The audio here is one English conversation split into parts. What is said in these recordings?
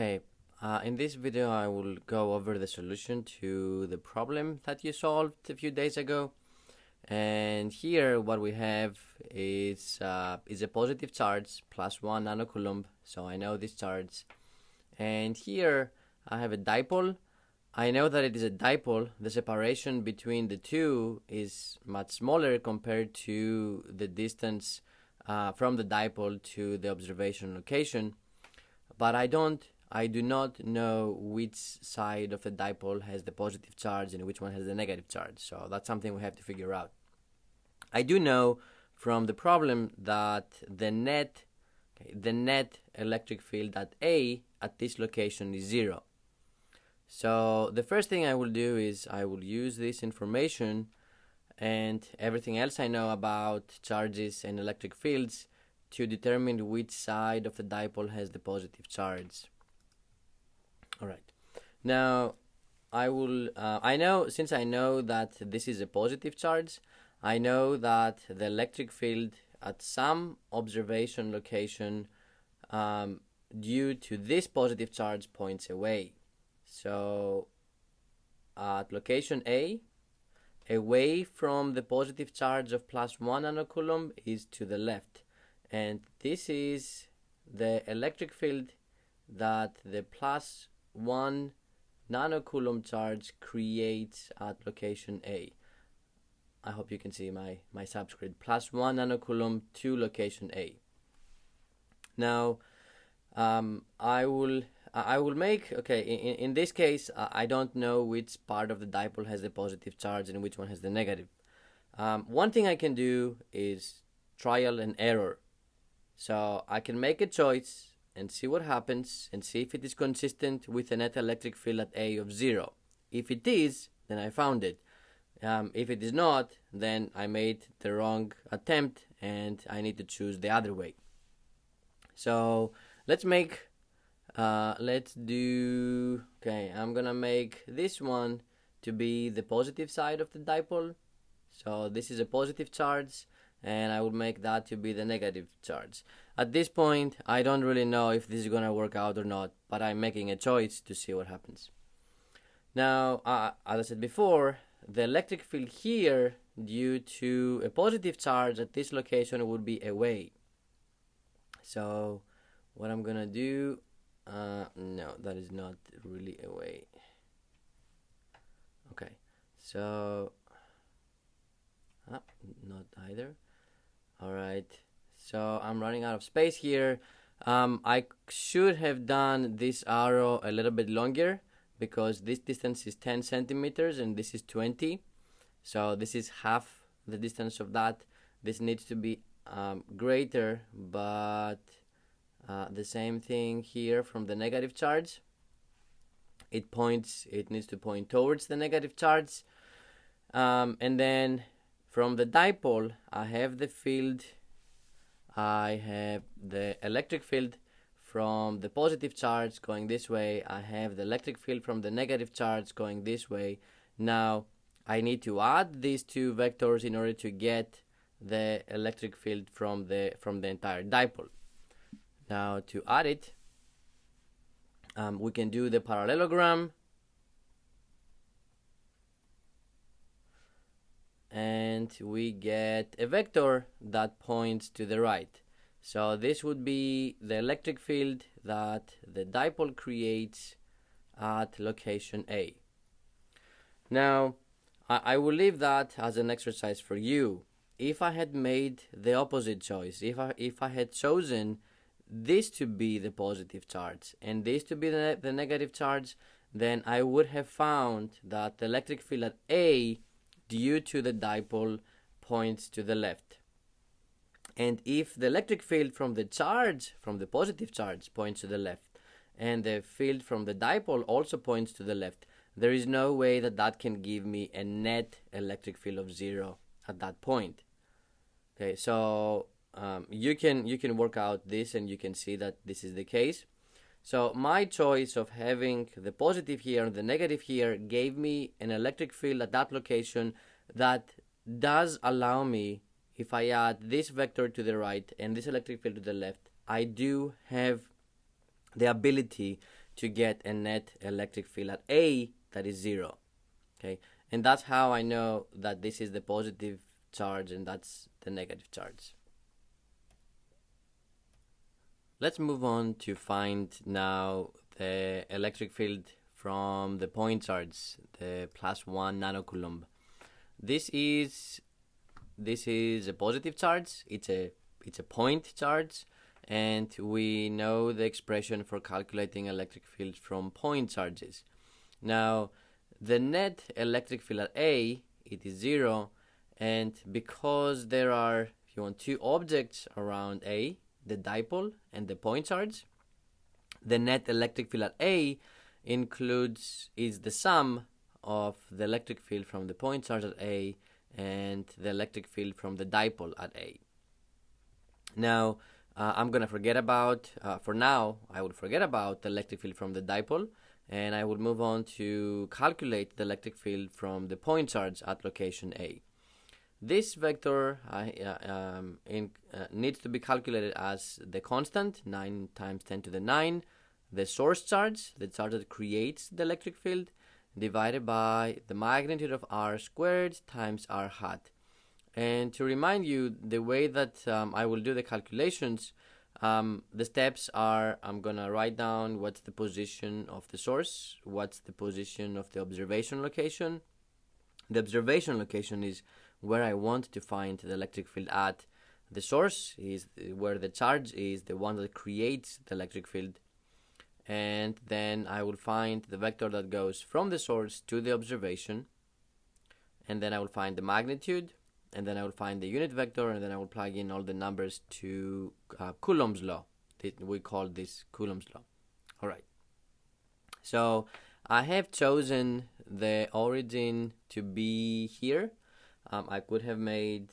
Okay, in this video I will go over the solution to the problem that you solved a few days ago. And here what we have is a positive charge plus 1 nanocoulomb, so I know this charge. And here I have a dipole. I know that it is a dipole. The separation between the two is much smaller compared to the distance from the dipole to the observation location, but I do not know which side of the dipole has the positive charge and which one has the negative charge. So that's something we have to figure out. I do know from the problem that the net electric field at A at this location is 0. So the first thing I will do is I will use this information and everything else I know about charges and electric fields to determine which side of the dipole has the positive charge. Alright, now since I know that this is a positive charge, I know that the electric field at some observation location due to this positive charge points away. So at location A, away from the positive charge of plus 1 nanocoulomb is to the left. And this is the electric field that the plus 1 nanocoulomb charge creates at location A. I hope you can see my subscript. Plus 1 nanocoulomb to location A. Now, I will make, in this case, I don't know which part of the dipole has the positive charge and which one has the negative. One thing I can do is trial and error. So I can make a choice and see what happens and see if it is consistent with a net electric field at A of 0. If it is, then I found it. If it is not, then I made the wrong attempt and I need to choose the other way. So let's do, I'm gonna make this one to be the positive side of the dipole. So this is a positive charge, and I will make that to be the negative charge. At this point, I don't really know if this is going to work out or not, but I'm making a choice to see what happens. Now, as I said before, the electric field here, due to a positive charge at this location, would be away. So, what I'm going to do, no, that is not really away. Okay, so, not either. Alright, so I'm running out of space here. I should have done this arrow a little bit longer because this distance is 10 centimeters and this is 20. So this is half the distance of that. This needs to be greater, but the same thing here from the negative charge. It needs to point towards the negative charge. And then from the dipole, I have the electric field from the positive charge going this way. I have the electric field from the negative charge going this way. Now, I need to add these two vectors in order to get the electric field from the entire dipole. Now, to add it, we can do the parallelogram. And we get a vector that points to the right. So this would be the electric field that the dipole creates at location A. Now, I will leave that as an exercise for you. If I had made the opposite choice, if I had chosen this to be the positive charge and this to be the negative charge, then I would have found that the electric field at A due to the dipole points to the left. And if the electric field from the positive charge points to the left, and the field from the dipole also points to the left, there is no way that can give me a net electric field of 0 at that point. Okay, so you can work out this and you can see that this is the case. So my choice of having the positive here and the negative here gave me an electric field at that location that does allow me, if I add this vector to the right and this electric field to the left, I do have the ability to get a net electric field at A that is 0. Okay, and that's how I know that this is the positive charge and that's the negative charge. Let's move on to find now the electric field from the point charge, the +1 nanocoulomb. This is a positive charge. It's a point charge, and we know the expression for calculating electric field from point charges. Now, the net electric field at A, it is 0, and because there are, if you want, two objects around A, the dipole and the point charge, the net electric field at A is the sum of the electric field from the point charge at A and the electric field from the dipole at A. Now, I'm going to forget about, for now, I will forget about the electric field from the dipole, and I will move on to calculate the electric field from the point charge at location A. This vector needs to be calculated as the constant, 9 times 10 to the 9, the source charge, the charge that creates the electric field, divided by the magnitude of r squared times r hat. And to remind you, the way that I will do the calculations, the steps are, I'm going to write down what's the position of the source, what's the position of the observation location. The observation location is where I want to find the electric field at. The source is where the charge is, the one that creates the electric field. And then I will find the vector that goes from the source to the observation. And then I will find the magnitude. And then I will find the unit vector. And then I will plug in all the numbers to Coulomb's law. We call this Coulomb's law. All right. So I have chosen the origin to be here. I could have made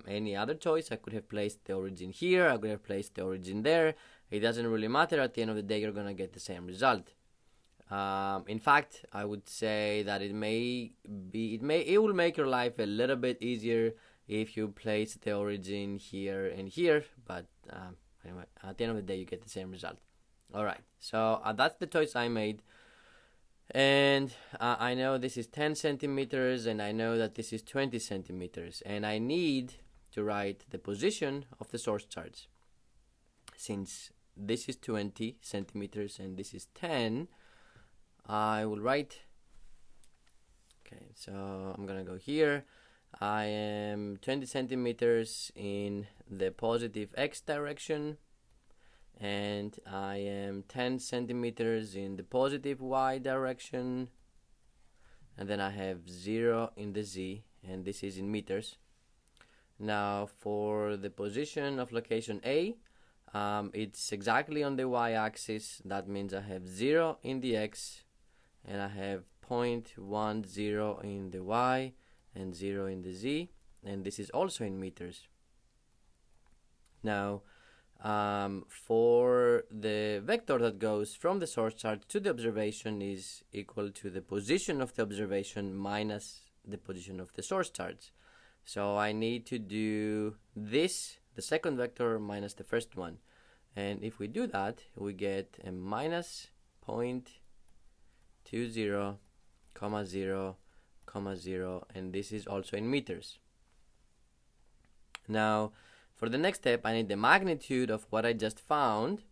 any other choice. I could have placed the origin here. I could have placed the origin there. It doesn't really matter. At the end of the day, you're going to get the same result. In fact, I would say that it will make your life a little bit easier if you place the origin here and here. But anyway, at the end of the day, you get the same result. All right. So that's the choice I made. And I know this is 10 centimeters and I know that this is 20 centimeters, and I need to write the position of the source charge. Since this is 20 centimeters and this is 10, I will write, okay, so I'm gonna go here. I am 20 centimeters in the positive x direction, and I am 10 centimeters in the positive y direction, and then I have 0 in the z, and this is in meters. Now for the position of location A, it's exactly on the y-axis. That means I have 0 in the x, and I have 0.10 in the y, and 0 in the z, and this is also in meters. Now, for the vector that goes from the source charge to the observation is equal to the position of the observation minus the position of the source charge. So I need to do this, the second vector, minus the first one. And if we do that, we get a minus 0.20, 0, 0, and this is also in meters. Now, for the next step, I need the magnitude of what I just found,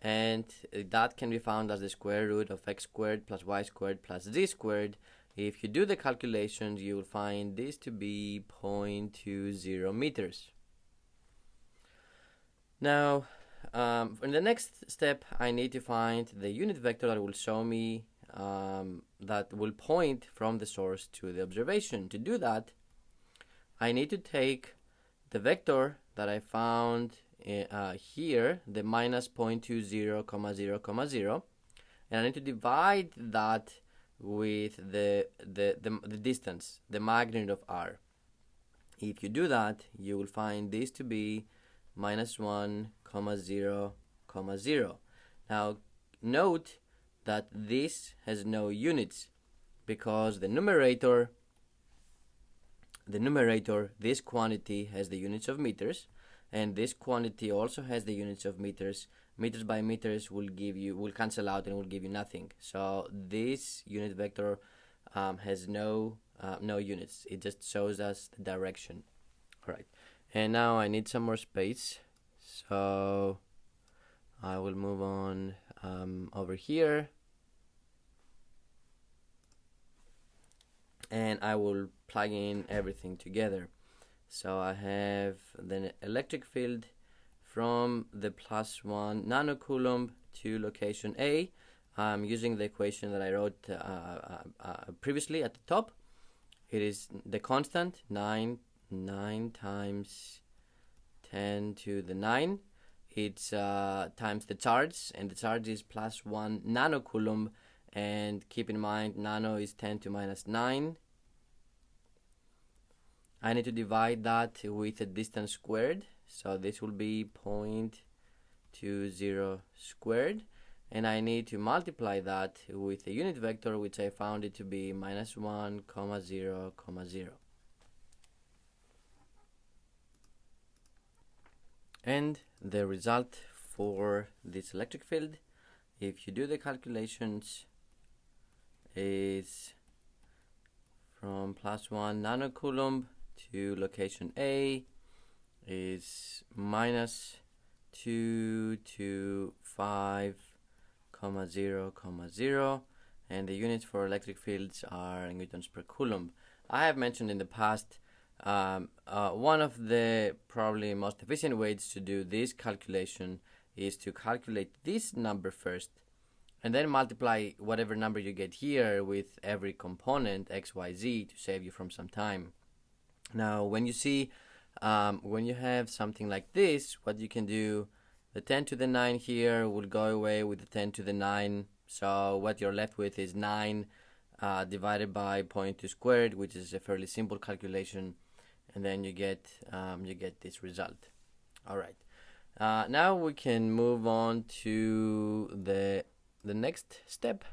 and that can be found as the square root of x squared plus y squared plus z squared. If you do the calculations, you will find this to be 0.20 meters. Now, in the next step, I need to find the unit vector that will show me that will point from the source to the observation. To do that, I need to take the vector that I found here, the minus 0.20, 0, and I need to divide that with the distance, the magnitude of r. If you do that, you will find this to be minus 1, 0, 0. Now, note that this has no units because the numerator, this quantity has the units of meters, and this quantity also has the units of meters, meters by meters will cancel out and will give you nothing. So this unit vector has no units. It just shows us the direction. All right, and now I need some more space, so I will move on over here, and I will plug in everything together. So I have the electric field from the +1 nanocoulomb to location A. I'm using the equation that I wrote previously at the top. It is the constant 9 times 10 to the 9. It's times the charge, and the charge is +1 nanocoulomb. And keep in mind, nano is 10 to -9. I need to divide that with a distance squared, so this will be 0.20 squared, and I need to multiply that with a unit vector, which I found it to be -1, 0, 0. And the result for this electric field, if you do the calculations, is from +1 nanocoulomb to location A is -2 to 5,0, 0, and the units for electric fields are newtons per coulomb. I have mentioned in the past one of the probably most efficient ways to do this calculation is to calculate this number first and then multiply whatever number you get here with every component x, y, z to save you from some time. Now when you see when you have something like this, what you can do, the 10 to the 9 here will go away with the 10 to the 9, so what you're left with is 9 divided by 0.2 squared, which is a fairly simple calculation, and then you get this result. All right, now we can move on to the next step.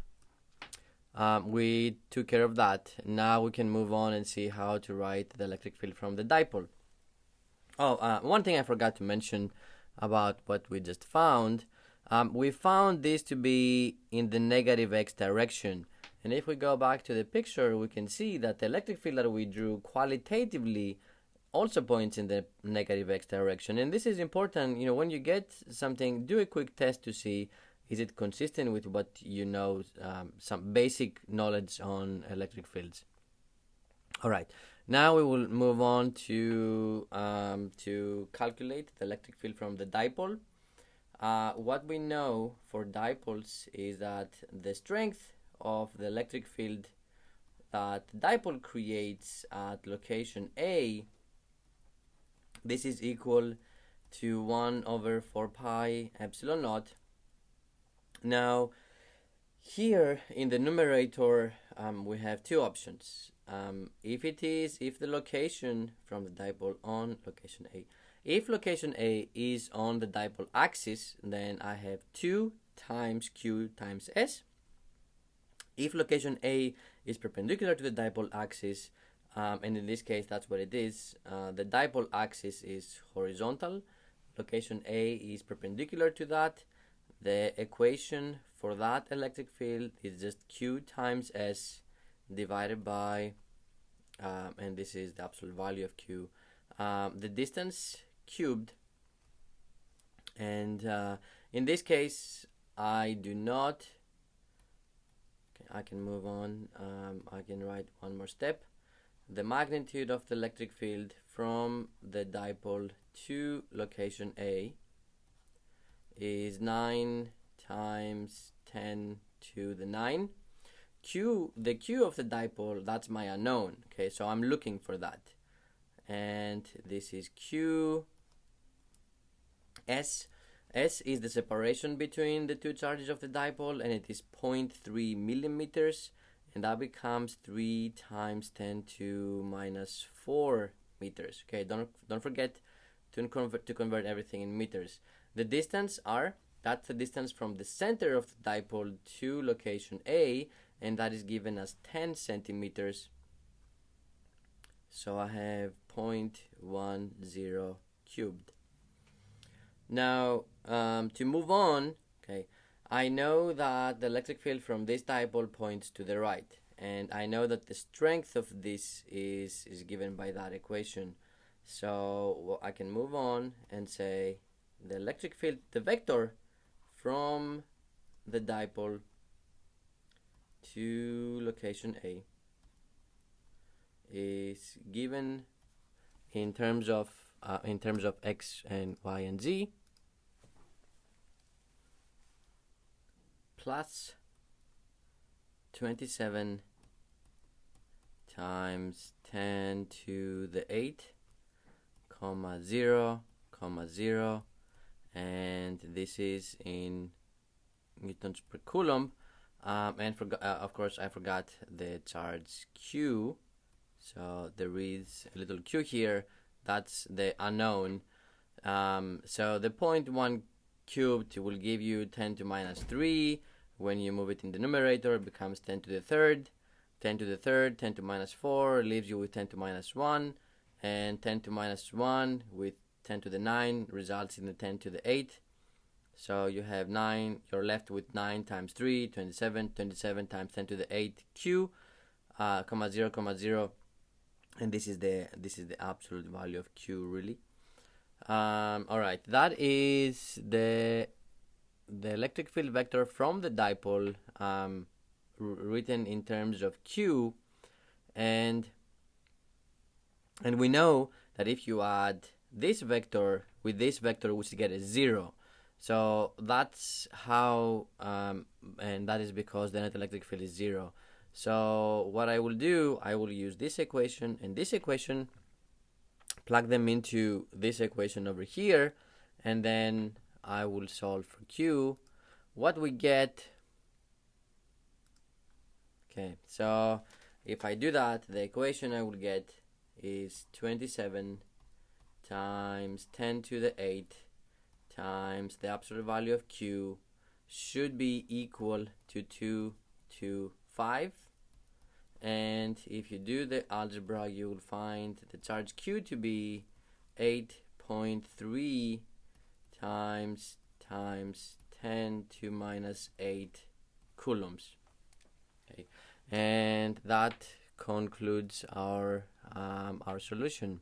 We took care of that. Now we can move on and see how to write the electric field from the dipole. One thing I forgot to mention about what we just found, we found this to be in the negative x direction. And if we go back to the picture, we can see that the electric field that we drew qualitatively also points in the negative x direction. And this is important, when you get something, do a quick test to see is it consistent with what you know, some basic knowledge on electric fields. All right, now we will move on to calculate the electric field from the dipole. What we know for dipoles is that the strength of the electric field that the dipole creates at location A, this is equal to 1/4 pi epsilon naught. Now here in the numerator we have two options. If the location from the dipole on location A, if location A is on the dipole axis, then I have 2 times Q times S. If location A is perpendicular to the dipole axis, and in this case that's what it is, the dipole axis is horizontal, location A is perpendicular to that, the equation for that electric field is just Q times S divided by, and this is the absolute value of Q, the distance cubed. And in this case, I do not, I can move on, I can write one more step. The magnitude of the electric field from the dipole to location A is 9 times 10 to the 9. The Q of the dipole, that's my unknown. Okay, so I'm looking for that. And this is Q. S is the separation between the two charges of the dipole, and it is 0.3 millimeters, and that becomes 3 times 10 to -4 meters. Okay, don't forget to convert everything in meters. The distance that's the distance from the center of the dipole to location A, and that is given as 10 centimeters. So I have 0.10 cubed. Now, to move on, okay, I know that the electric field from this dipole points to the right, and I know that the strength of this is given by that equation. So I can move on and say the electric field, the vector from the dipole to location A is given in terms of x and y and z plus 27 times 10 to the 8 comma 0 comma 0, and this is in newtons per coulomb. And of course I forgot the charge q, so there is a little q here. That's the unknown. So the 0.1 cubed will give you 10 to minus 3. When you move it in the numerator, it becomes 10 to the third. 10 to the third, 10 to minus 4 leaves you with 10 to minus 1. And 10 to minus 1 with 10 to the 9 results in the 10 to the 8. So you have 9, you're left with 9 times 3, 27, 27 times 10 to the 8 q, comma 0, comma 0. And this is the absolute value of q, really. All right, that is the electric field vector from the dipole, written in terms of q, and we know that if you add this vector with this vector, which you get is 0. So that's how, and that is because the net electric field is 0. So what I will do, I will use this equation and this equation, plug them into this equation over here, and then I will solve for q. What we get, okay, so if I do that, the equation I will get is 27 times 10 to the 8 times the absolute value of q should be equal to 2 to 5. And if you do the algebra, you will find the charge q to be 8.3 times 10 to minus 8 coulombs. Okay, and that concludes our solution.